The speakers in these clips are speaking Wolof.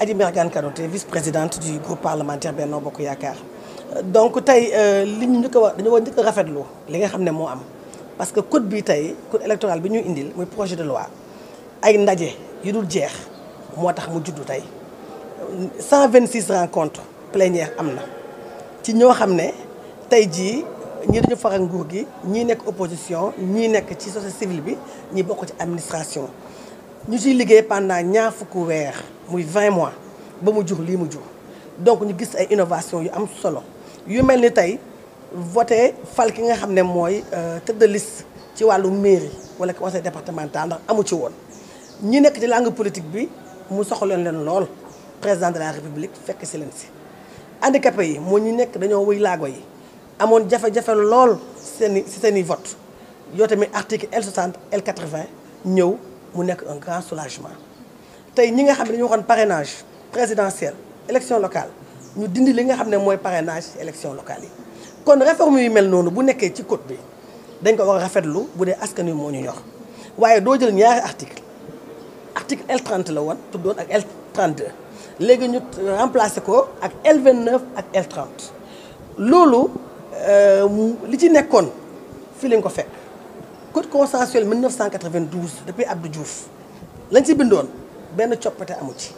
Adji Mergane Kanouté, vice-présidente du groupe parlementaire Benno Bokk Yaakaar. Donc tey li ñu njëkk a wax dañoo njëkk a rafetlu li nga xam ne moo am parce que code bi tey code électoral bi ñu indil muy projet de loi ay ndaje yu dul jeex moo tax mu juddu tey 126 rencontres plénières am na ci ñoo xam ne tey jii ñii dañu faral nguur gi ñii nekk opposition ñii nekk ci société civile bi ñii bokk ci administration ñu ciy liggéey pendant ñaar fukki weer muy 20 mois ba mu jur lii mu jur donc ñu gis ay innovation yu am solo yu mel ni tey voté fal ki nga xam ne mooy tête de liste ci wàllu mairie wala conseil départemental ndax amu ci woon ñi nekk ci langue politique bi mu soxaloon leen lool président de la république fekk si leen si handicapé yi moo ñu nekk dañoo wëy laago yi amoon jafe-jafe lool seen i vote yoo tamit article L60 L80 ñëw mu nekk un grand soulagement tey ñi nga xam ne dañu waxoon parrainage présidentiel élection locale ñu dindi li nga xam ne mooy parrainage élection locale yi kon réforme yu mel noonu bu nekkee ci code bi dañ ko war a rafetlu bu dee askan wi moo ñu ñor waaye doo jël ñaari article L30 la woon tuddoon ak L32 léegi ñu remplacé ko ak L29 ak L30 loolu li ci nekkoon fii lañ ko fekk code consensuel 1992 depuis Abdou Diouf lañ ci bindoon benn coppite amu ci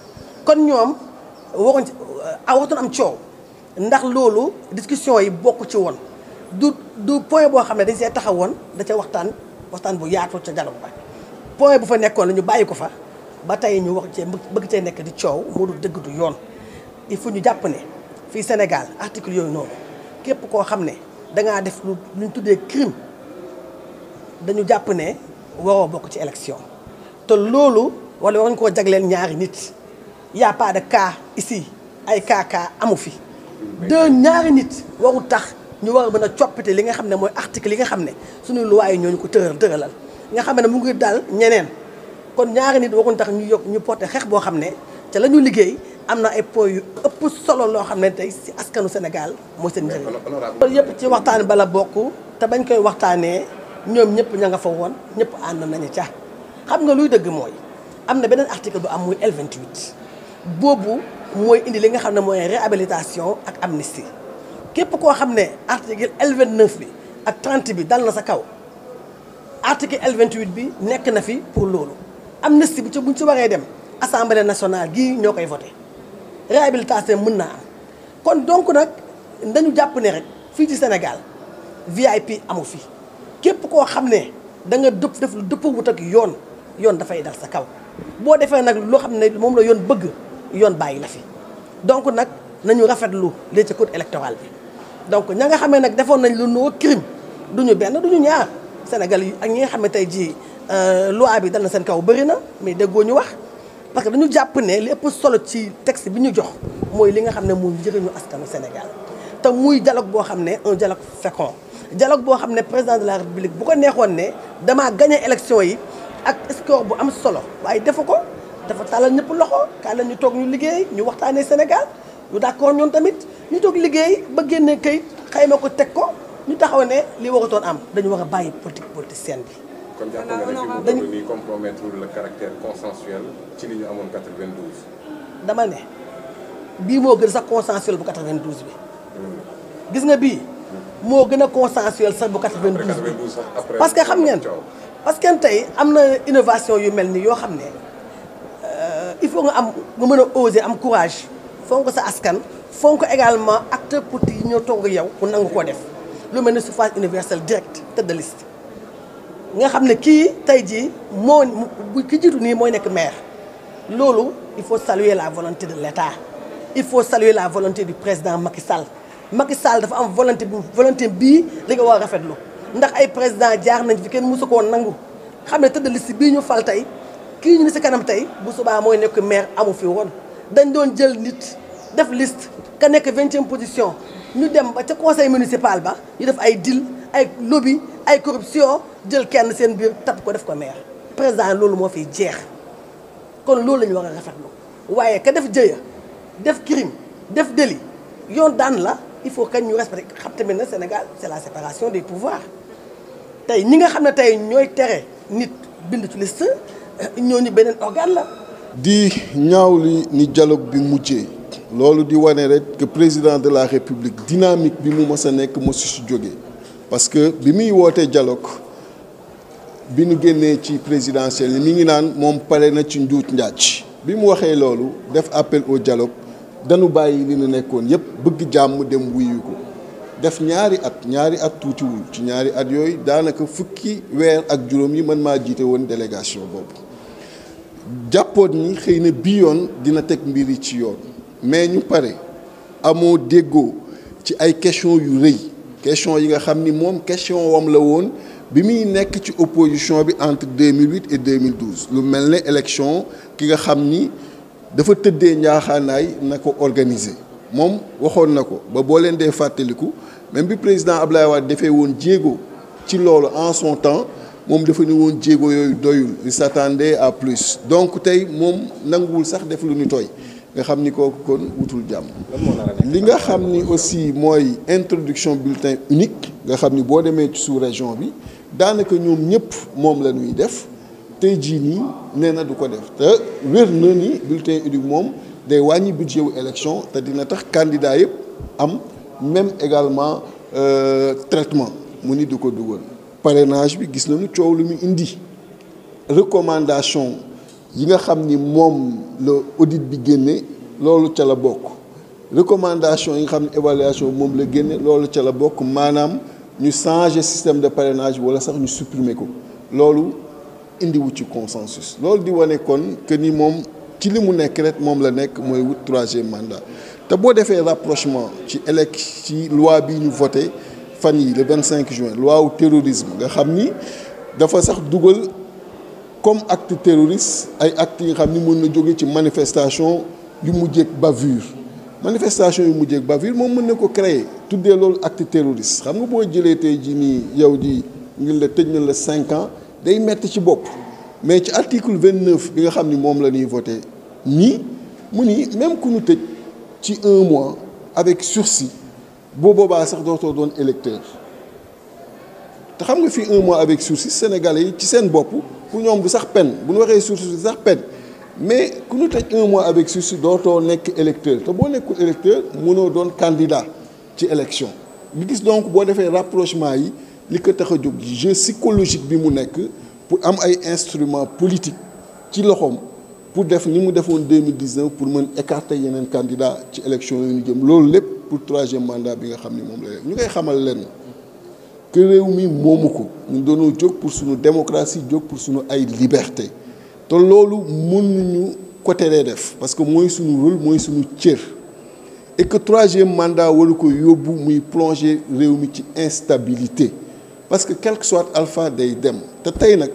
kon ñoom waroon waxtoon am coow ndax loolu discussion yi bokk ci woon du point boo xam ne dañ see taxawoon da ca waxtaan bu yaatu ca dialogue ba point bu fa nekkoon la ñu bàyyi ko fa ba tey ñu wax cee bëgg cee nekk di coow moo du dëgg du yoon il faut ñu jàpp ne fii Sénégal article yooyu noonu képp koo xam ne dangaa def lu ñu tuddee crime dañu jàpp ne waroo bokk ci élection te loolu wala waruñu koo jagleel ñaari nit y a pas de cas ici ay cas amu fi ñaari nit warul tax ñu war a mën a coppite li nga xam ne mooy article yi nga xam ne suñu loi yi ñooñu ko tëralal nga xam ne mu ngi dal ñeneen kon ñaari nit warul tax ñu porté xeex boo xam ne ca la ñu liggéey am na ay points yu ëpp solo loo xam ne tey si askanu Sénégal mooy seen njëriñ. loolu yëpp ci waxtaan bala bokk te bañ koy waxtaanee ñoom ñëpp ña nga fa woon ñëpp ànd nañu ca xam nga luy dëgg mooy am na beneen article bu am muy L28 boobu mooy indi li nga xam ne mooy réhabilitation ak amnistie képp koo xam ne article L29 bi ak 30 bi dal na sa kaw article L28 bi nekk na fi pour loolu amnistie bi ci buñ ci waree dem assemblée nationale gii ñoo koy voté réhabilitation mën naa am kon donc nag dañu jàpp ne rek fii ci Sénégal VIP amu fi képp koo xam ne da nga def lu dëppwut ak yoon dafay dal sa kaw boo defee nag loo xam ne moom la yoon bëgg yoon bàyyi la fi donc nag nañu rafetlu li ci code électoral bi donc ña nga xamee nag defoon nañ lu noo crime duñu benn duñu ñaar Sénégal yi ak ñi nga xam ne tey jii loi bi dal na seen kaw bëri na mais déggoo ñu wax parce que dañu jàpp ne li ëpp solo ci texte bi ñu jox mooy li nga xam ne muy njëriñu askanu Sénégal te muy dialogue boo xam ne un dialogue fécond dialogue boo xam ne président de la République bu ko neexoon ne damaa gagné élection yi ak score bu am solo waaye defu ko dafa tàllal ñëpp loxo kaay la ñu toog ñu liggéey ñu waxtaanee Sénégal ñu d'accord ñoom tamit ñu toog liggéey ba génne kayit xayma ko teg ko ñu taxaw ne li waratoon am dañu war a bàyyi politicienne bi. kon jàpp nga ne fi mu toll nii compromettre le caractère consensuel ci li ñu amoon 92. dama ne bii moo gën sax consensuel bu 92 bi. gis nga bii moo gën a consensuel sax bu 92 bi. parce que xam ngeen parce que tey am na innovation yu mel ni yoo xam ne il faut nga mën a oser am courage fonk sa askan fonk également acteur politique yi ñoo toog yow mu nangu koo def lu mel ni suffrage universel direct tête de liste nga xam ne kii tey jii ki jiitu nii mooy nekk maire loolu il faut saluer la volonté de l'État il faut saluer la volonté du président Macky Sall dafa am volonté bii li nga war a rafetlu ndax ay président jaar nañ fi kenn mosu koo nangu xam ne tête de liste bii ñu fal tey kii ñu ne si kanam tey bu subaa mooy nekk maire amu fi woon dañ doon jël nit def liste ka nekk 20e position ñu dem ba ca conseil municipal ba ñu def ay deal ay lobby ay corruption jël kenn seen biir tab ko def ko maire président loolu moo fiy jeex kon loolu la ñu war a rafetlu waaye ka def jëya def crime def délit yoon daan la il faut que ñu respecté xam tamit na Sénégal c'est la séparation des pouvoirs tey ñi nga xam ne tey ñooy tere nit bind ci liste ñooñu beneen organe la di ñaawli ni dialogue bi mujjee loolu di wane rek que président de la république dynamique bi mu mës a nekk mosu si jóge parce que bi muy wootee dialogue bi nu génnee ci présidentielle yi mi ngi naan moom pare na ci njuuj njaaj bi mu waxee loolu def appel au dialogue dañu bàyyi li nu nekkoon yépp bëgg jàmm dem wuyu ko def ñaari at tuutiwul ci ñaari at yooyu daanaka fukki weer ak juróom yi man maa jiite woon délégation boobu jàppoon ni xëy na bii yoon dina teg mbir yi ci yoon mais ñu pare amoo déggoo ci ay question yu rëy question yi nga xam ni moom question wam la woon bi muy nekk ci opposition bi entre 2008 et 2012 lu mel ne élection ki nga xam ni dafa tëddee njaaxaanaay na ko organiser moom waxoon na ko ba boo leen dee fàttaliku même bi président Abdoulaye Wade defee woon jéego ci loolu en son temps moom dafa ni woon jéego yooyu doyul il s'attendait à plus donc tey moom nanguwul sax def lu ñu tooy nga xam ni kooku kon wutul jàmm. li nga xam ni aussi mooy introduction bulletin unique nga xam ni boo demee ci sous-région bi daanaka ñoom ñëpp moom la ñuy def tey jii nii nee na du ko def te wér na ni bulletin unique moom day wàññi budget wu élection te dina tax candidat yëpp am même également traitement mu ni du ko dugal. parrainage bi gis nañu coow lu mu indi recommandation yi nga xam ni moom la audit bi génne loolu ca la bokk recommandation yi nga xam ne évaluation moom la génne loolu ca la bokk maanaam ñu changer système de parrainage wala sax ñu supprimer ko loolu indiwu ci consensus loolu di wane kon que ni moom ci li mu nekk rek moom la nekk mooy wut troisième mandat te boo defee rapprochement ci loi bi ñu voté fan yi le 25 juin loi wu terrorisme nga xam ni dafa sax dugal comme acte terroriste ay actes yi nga xam ni mën na jóge ci manifestation yu mujjeeg bavure moom mën na ko créer tuddee loolu acte terroriste xam nga boo jëlee tey jii nii yow di ngir la tëj na la 5 ans day metti ci bopp mais ci article 29 bi nga xam ni moom la ñuy voté nii mu ni même ku ñu tëj ci 1 mois avec sursis boo boobaa sax dootoo doon électeur te xam nga fii 1 mois avec sursis sénégalais yi ci seen bopp pour ñoom du sax peine bu ñu waxee sursis sax peine mais ku ñu tëj 1 mois avec sursis dootoo nekk électeur te boo nekkul électeur mënoo doon candidat ci élection li gis donc boo defee rapprochement yi li ko tax a jóg jeu psychologique bi mu nekk pour am ay instruments politiques ci loxoom pour def ni mu defoon 2019 pour mën écarter yeneen candidat ci élection yi ñu jëm loolu lépp pour troisième mandat bi nga xam ni moom la ñu koy xamal leen que réew mi moomu ko ñu doonoo jóg pour suñu démocratie jóg pour suñu ay liberté te loolu mënuñu ko teree def parce que mooy suñu rôle mooy suñu cër et que troisième mandat waru ko yóbbu muy plonger réew mi ci instabilité parce que quel que soit alpha day dem te tey nag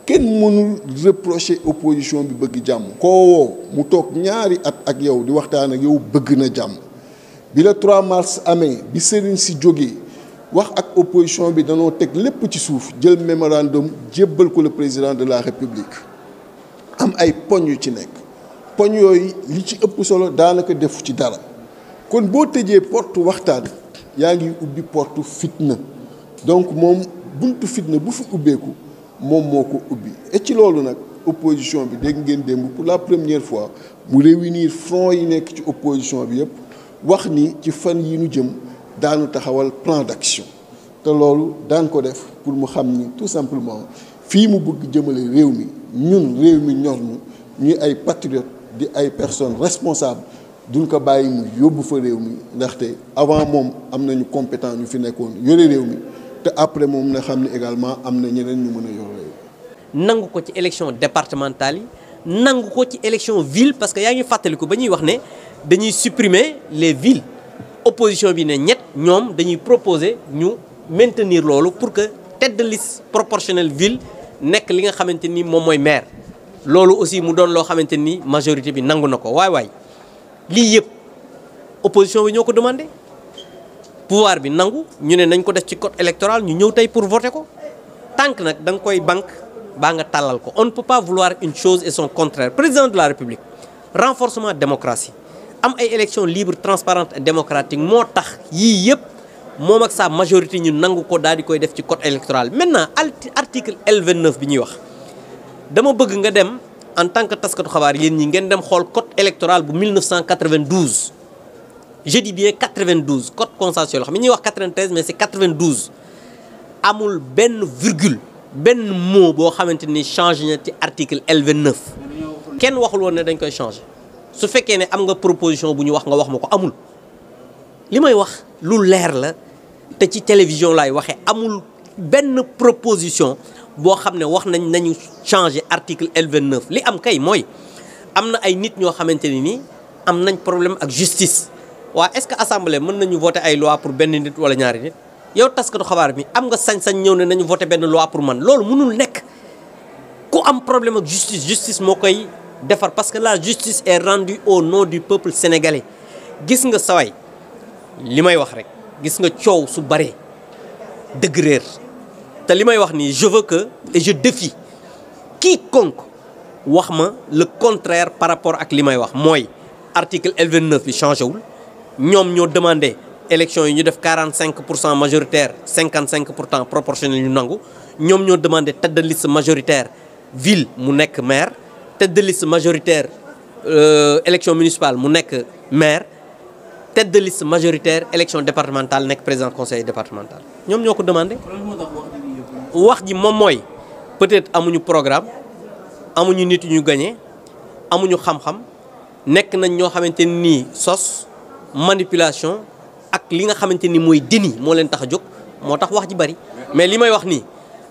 kenn mënul reprocher opposition bi bëgg jàmm koo woo mu toog ñaari at ak yow di waxtaan ak yow bëgg na jàmm bi la 3 mars amee bi sëriñ si jógee wax ak opposition bi danoo teg lépp ci suuf jël mémorandum jébbal ko le président de la république am ay poñ yu ci nekk poñ yooyu li ci ëpp solo daanaka defu ci dara kon boo tëjee porte waxtaan yaa ngi ubbi porte fitna donc moom buntu fitna bu fi ubbeeku moom moo ko ubbi et ci loolu nag opposition bi dégg ngeen démb pour la première fois mu réunir front yi nekk ci opposition bi yëpp wax ni ci fan yi ñu jëm daanu taxawal plan d'action te loolu daan ko def pour mu xam ni tout simplement fii mu bëgg jëmale réew mi ñun réew mi ñor ñu ñuy ay patriotes di ay personnes responsables duñ ko bàyyi mu yóbbu fa réew mi ndaxte avant moom am nañu compétent ñu fi nekkoon yore réew mi te après moom na xam ne également am na ñeneen ñu mën a yor réew. nangu ko ci élection départementale yi nangu ko ci élection ville parce que yaa ngi fàttaliku ba ñuy wax ne dañuy supprimer les villes opposition bi ne ñett ñoom dañuy proposer ñu maintenir loolu pour que tête de liste proportionnelle ville nekk li nga xamante ni moom mooy maire. loolu aussi mu doon loo xamante ni majorité bi nangu na ko waay lii yëpp opposition bi ñoo ko demandé pouvoir bi nangu ñu ne nañ ko def ci code électoral ñu ñëw tey pour voter ko tànk nag da nga koy banque baa nga tàllal ko on ne peut pas vouloir une chose et son contraire président de la république renforcement démocratie am ay élections libres transparentes et démocratiques moo tax yii yëpp moom ak sa majorité ñu nangu ko daal di koy def ci code électoral maintenant article L29 bi ñuy wax dama bëgg nga dem en tant que taskatu xabaar yéen ñi ngeen dem xool code électoral bu 1992 je dis bien 92 code consensuel xam ñuy wax 93 mais c'est 92 amul benn virgule benn mot boo xamante ni changé na ci article L29 kenn waxul woon ne dañ koy changé su fekkee ne am nga proposition bu ñu wax nga wax ma ko amul li may wax lu leer la te ci télévision laay waxee amul benn proposition boo xam ne wax nañu changer article L29 li am kay mooy am na ay nit ñoo xamante ni nii am nañ problème ak justice waa est-ce que assemblée mën nañu voter ay loi pour benn nit wala ñaari nit yow taskatu xabaar bi am nga sañ-sañ ñëw ne nañu voter benn loi pour man loolu mënul nekk ku am problème ak justice moo koy defar parce que la justice est rendue au nom du peuple sénégalais gis nga saway li may wax rek gis nga coow su baree dëgg réer te li may wax nii je veux que et je défie quiconque wax ma le contraire par rapport ak li may wax mooy article L29 bi changé wul ñoom ñoo demandé élection yi ñu def 45% majoritaire 55% proportionnel ñu nangu ñoom ñoo demandé tête de liste majoritaire ville mu nekk maire tête de liste majoritaire élection municipale mu nekk maire tête de liste majoritaire élection départementale nekk président conseil départemental ñoom ñoo ko demandé. wax ji moom mooy peut-être amuñu programme amuñu nit ñu gagné amuñu xam-xam nekk nañ ñoo xamante ni sos manipulation ak li nga xamante ni mooy déni moo leen tax a jóg moo tax wax ji bari mais li may wax nii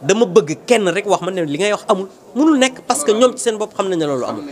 dama bëgg kenn rek wax ma ne li ngay wax amul mënul nekk parce que ñoom ci seen bopp xam nañ ne loolu amul.